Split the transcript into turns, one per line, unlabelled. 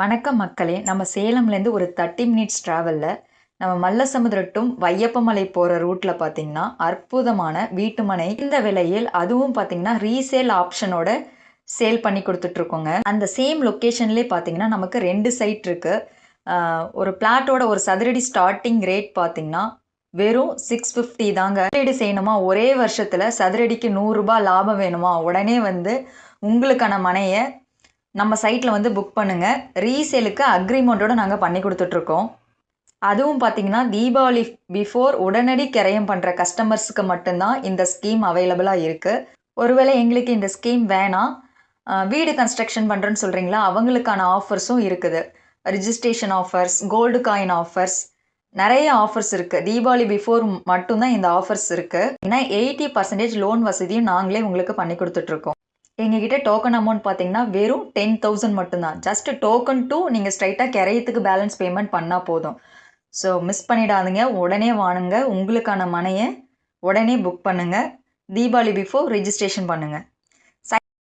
வணக்கம் மக்களே. நம்ம சேலம்லேருந்து ஒரு 30 மினிட்ஸ் ட்ராவலில் நம்ம மல்லசமுத்திரம் டு வையப்பமலை போகிற ரூட்டில் பார்த்தீங்கன்னா அற்புதமான வீட்டுமனை இந்த விலையில், அதுவும் பார்த்தீங்கன்னா ரீசேல் ஆப்ஷனோட சேல் பண்ணி கொடுத்துட்ருக்கோங்க. அந்த சேம் லொக்கேஷன்லேயே பார்த்தீங்கன்னா நமக்கு 2 சைட் இருக்குது. ஒரு பிளாட்டோட ஒரு சதுரடி ஸ்டார்டிங் ரேட் பார்த்தீங்கன்னா வெறும் 650 தாங்க. முதலீடு செய்யணுமா, ஒரே வருஷத்தில் சதுரடிக்கு 100 ரூபாய் லாபம் வேணுமா, உடனே வந்து உங்களுக்கான மனையை நம்ம சைட்டில் வந்து புக் பண்ணுங்கள். ரீசேலுக்கு அக்ரிமெண்ட்டோடு நாங்கள் பண்ணி கொடுத்துட்ருக்கோம். அதுவும் பார்த்தீங்கன்னா தீபாவளி பிஃபோர் உடனடி கிரயம் பண்ணுற கஸ்டமர்ஸுக்கு மட்டும்தான் இந்த ஸ்கீம் அவைலபிளாக இருக்குது. ஒருவேளை எங்களுக்கு இந்த ஸ்கீம் வேணாம், வீடு கன்ஸ்ட்ரக்ஷன் பண்ணுறேன்னு சொல்கிறீங்களா, அவங்களுக்கான ஆஃபர்ஸும் இருக்குது. Registration offers, gold coin offers, நிறைய ஆஃபர்ஸ் இருக்குது. தீபாவளி பிஃபோர் மட்டும்தான் இந்த ஆஃபர்ஸ் இருக்குது. ஏன்னா 80% லோன் வசதியும் நாங்களே உங்களுக்கு பண்ணி கொடுத்துட்ருக்கோம். எங்ககிட்ட டோக்கன் அமௌண்ட் பார்த்தீங்கன்னா வெறும் 10,000 மட்டும்தான். ஜஸ்ட் டோக்கன் டூ நீங்கள் ஸ்ட்ரைட்டாக கிரயத்துக்கு பேலன்ஸ் பேமெண்ட் பண்ணால் போதும். ஸோ மிஸ் பண்ணிடாதீங்க, உடனே வாங்குங்க. உங்களுக்கான மனையை உடனே புக் பண்ணுங்கள். தீபாவளி பிஃபோர் ரிஜிஸ்ட்ரேஷன் பண்ணுங்கள்.